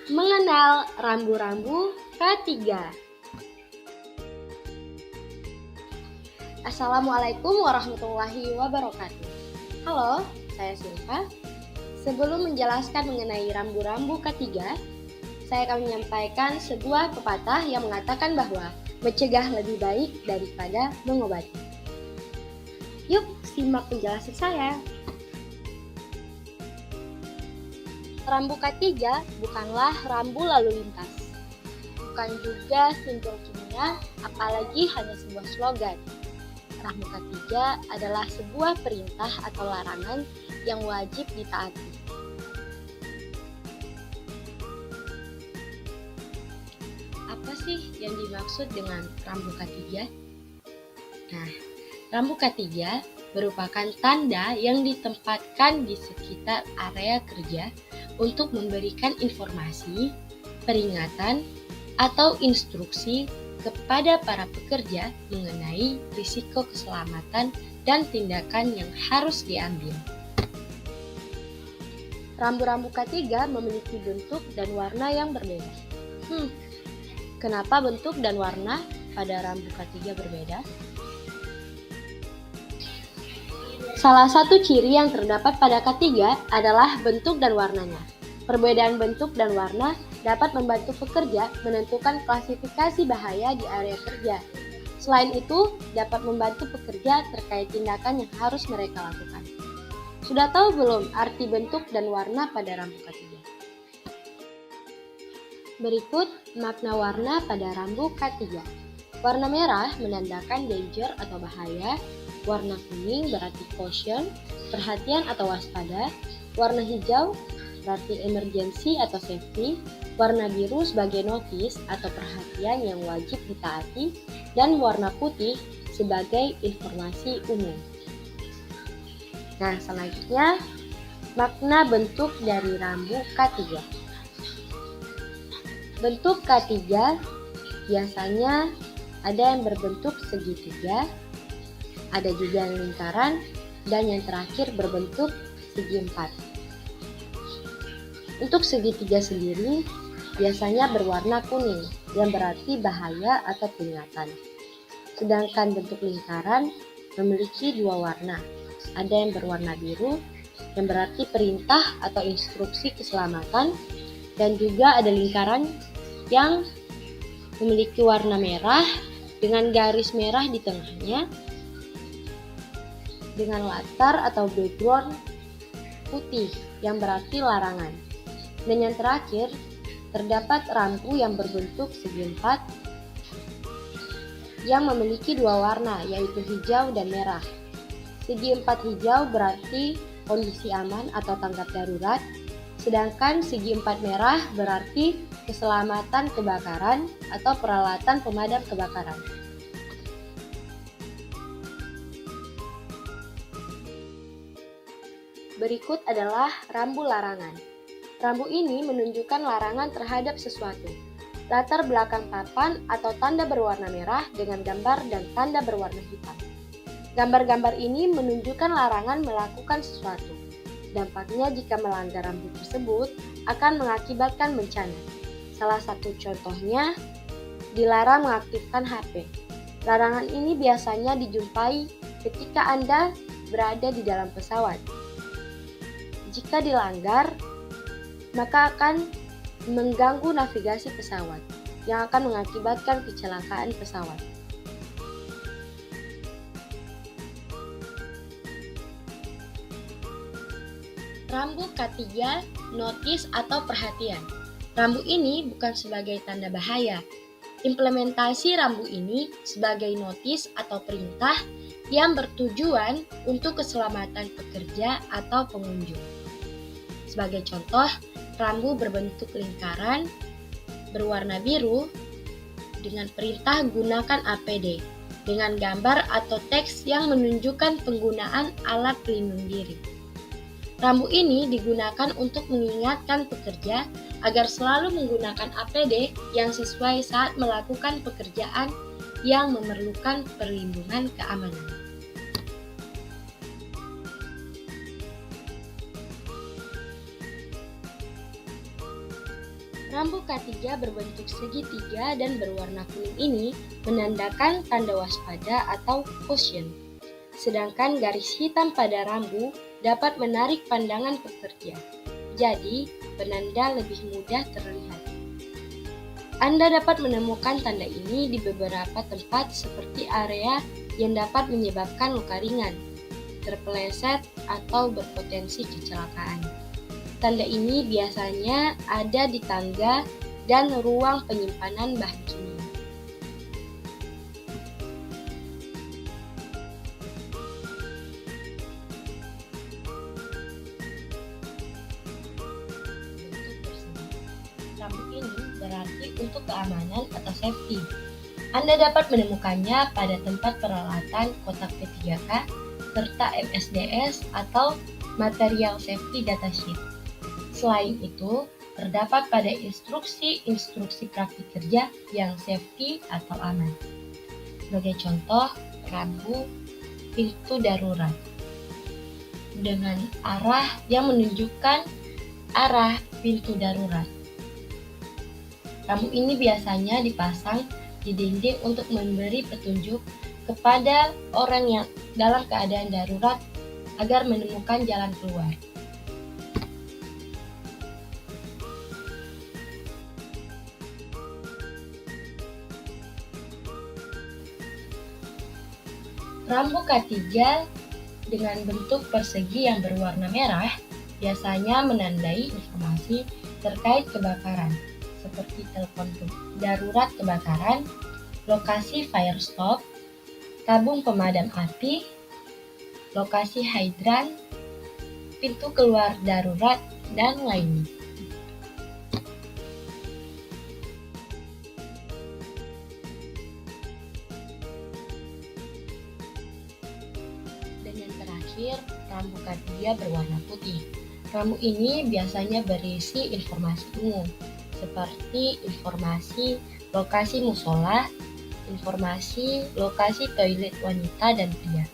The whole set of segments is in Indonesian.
Mengenal rambu-rambu K3. Assalamualaikum warahmatullahi wabarakatuh. Halo, saya Silva. Sebelum menjelaskan mengenai rambu-rambu K3, saya akan menyampaikan sebuah pepatah yang mengatakan bahwa mencegah lebih baik daripada mengobati. Yuk, simak penjelasan saya. Rambu K3 bukanlah rambu lalu lintas, bukan juga simbol kimia, apalagi hanya sebuah slogan. Rambu K3 adalah sebuah perintah atau larangan yang wajib ditaati. Apa sih yang dimaksud dengan rambu K3? Nah, rambu K3 merupakan tanda yang ditempatkan di sekitar area kerja untuk memberikan informasi, peringatan, atau instruksi kepada para pekerja mengenai risiko keselamatan dan tindakan yang harus diambil. Rambu-rambu K3 memiliki bentuk dan warna yang berbeda. Kenapa bentuk dan warna pada rambu K3 berbeda? Salah satu ciri yang terdapat pada K3 adalah bentuk dan warnanya. Perbedaan bentuk dan warna dapat membantu pekerja menentukan klasifikasi bahaya di area kerja. Selain itu, dapat membantu pekerja terkait tindakan yang harus mereka lakukan. Sudah tahu belum arti bentuk dan warna pada rambu K3? Berikut makna warna pada rambu K3. Warna merah menandakan danger atau bahaya. Warna kuning berarti caution, perhatian atau waspada. Warna hijau berarti emergency atau safety. Warna biru sebagai notice atau perhatian yang wajib ditaati. Dan warna putih sebagai informasi umum. Nah, selanjutnya makna bentuk dari rambu K3. Bentuk K3 biasanya ada yang berbentuk segitiga, ada juga yang lingkaran, dan yang terakhir berbentuk segi empat. Untuk segitiga sendiri biasanya berwarna kuning, yang berarti bahaya atau peringatan. Sedangkan bentuk lingkaran memiliki dua warna, ada yang berwarna biru, yang berarti perintah atau instruksi keselamatan, dan juga ada lingkaran yang memiliki warna merah dengan garis merah di tengahnya, dengan latar atau background putih yang berarti larangan. Dan yang terakhir, terdapat rambu yang berbentuk segi empat yang memiliki dua warna, yaitu hijau dan merah. Segi empat hijau berarti kondisi aman atau tanggap darurat, sedangkan segi empat merah berarti keselamatan kebakaran atau peralatan pemadam kebakaran. Berikut adalah rambu larangan. Rambu ini menunjukkan larangan terhadap sesuatu. Latar belakang papan atau tanda berwarna merah dengan gambar dan tanda berwarna hitam. Gambar-gambar ini menunjukkan larangan melakukan sesuatu. Dampaknya jika melanggar rambu tersebut akan mengakibatkan bencana. Salah satu contohnya, dilarang mengaktifkan HP. Larangan ini biasanya dijumpai ketika Anda berada di dalam pesawat. Jika dilanggar, maka akan mengganggu navigasi pesawat yang akan mengakibatkan kecelakaan pesawat. Rambu K3, notis atau perhatian. Rambu ini bukan sebagai tanda bahaya. Implementasi rambu ini sebagai notis atau perintah yang bertujuan untuk keselamatan pekerja atau pengunjung. Sebagai contoh, rambu berbentuk lingkaran, berwarna biru, dengan perintah gunakan APD, dengan gambar atau teks yang menunjukkan penggunaan alat pelindung diri. Rambu ini digunakan untuk mengingatkan pekerja agar selalu menggunakan APD yang sesuai saat melakukan pekerjaan yang memerlukan perlindungan keamanan. Rambu K3 berbentuk segitiga dan berwarna kuning ini menandakan tanda waspada atau caution. Sedangkan garis hitam pada rambu dapat menarik pandangan pekerja. Jadi, penanda lebih mudah terlihat. Anda dapat menemukan tanda ini di beberapa tempat seperti area yang dapat menyebabkan luka ringan, terpeleset, atau berpotensi kecelakaan. Tanda ini biasanya ada di tangga dan ruang penyimpanan bahan kimia. Bentuk persegi. Rambu ini berarti untuk keamanan atau safety. Anda dapat menemukannya pada tempat peralatan kotak P3K serta MSDS atau Material Safety Datasheet. Selain itu, terdapat pada instruksi praktik kerja yang safety atau aman. Sebagai contoh, rambu pintu darurat dengan arah yang menunjukkan arah pintu darurat. Rambu ini biasanya dipasang di dinding untuk memberi petunjuk kepada orang yang dalam keadaan darurat agar menemukan jalan keluar. Rambu K3 dengan bentuk persegi yang berwarna merah biasanya menandai informasi terkait kebakaran, seperti telepon darurat kebakaran, lokasi fire stop, tabung pemadam api, lokasi hidran, pintu keluar darurat, dan lainnya. Dan yang terakhir, rambu K3 berwarna putih. Rambu ini biasanya berisi informasi umum, seperti informasi lokasi musola, informasi lokasi toilet wanita dan pria.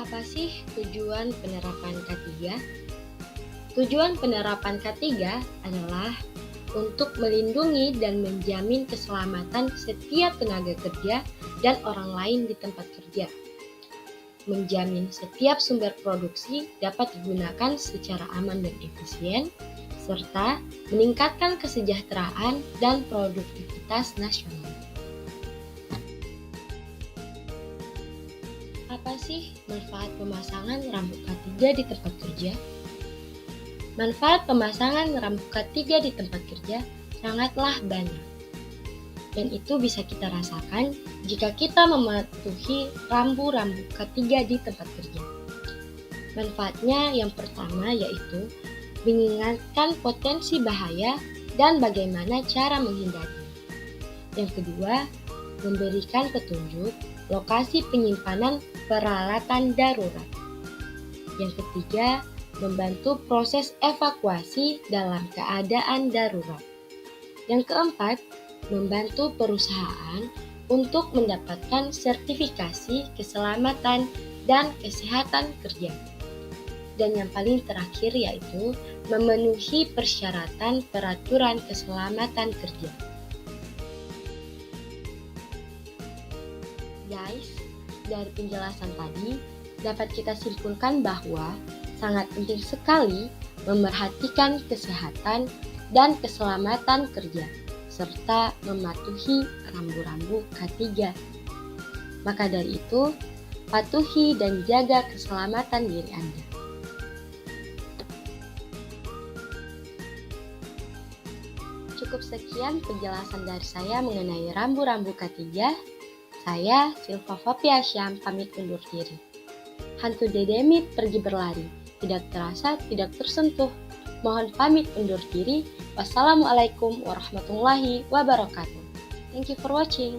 Apa sih tujuan penerapan K3? Tujuan penerapan K3 adalah untuk melindungi dan menjamin keselamatan setiap tenaga kerja dan orang lain di tempat kerja. Menjamin setiap sumber produksi dapat digunakan secara aman dan efisien, serta meningkatkan kesejahteraan dan produktivitas nasional. Apa sih manfaat pemasangan rambu K3 di tempat kerja? Manfaat pemasangan rambu K3 di tempat kerja sangatlah banyak. Dan itu bisa kita rasakan jika kita mematuhi rambu-rambu K3 di tempat kerja. Manfaatnya yang pertama yaitu mengingatkan potensi bahaya dan bagaimana cara menghindarinya. Yang kedua, memberikan petunjuk lokasi penyimpanan peralatan darurat. Yang ketiga, membantu proses evakuasi dalam keadaan darurat. Yang keempat, membantu perusahaan untuk mendapatkan sertifikasi keselamatan dan kesehatan kerja. Dan yang paling terakhir yaitu memenuhi persyaratan peraturan keselamatan kerja. Guys, dari penjelasan tadi dapat kita simpulkan bahwa sangat penting sekali memerhatikan kesehatan dan keselamatan kerja, serta mematuhi rambu-rambu K3. Maka dari itu, patuhi dan jaga keselamatan diri Anda. Cukup sekian penjelasan dari saya mengenai rambu-rambu K3. Saya, Silva Fapiasyam, pamit undur diri. Hantu Dedemit pergi berlari. Tidak terasa, tidak tersentuh. Mohon pamit undur diri. Wassalamualaikum warahmatullahi wabarakatuh. Thank you for watching.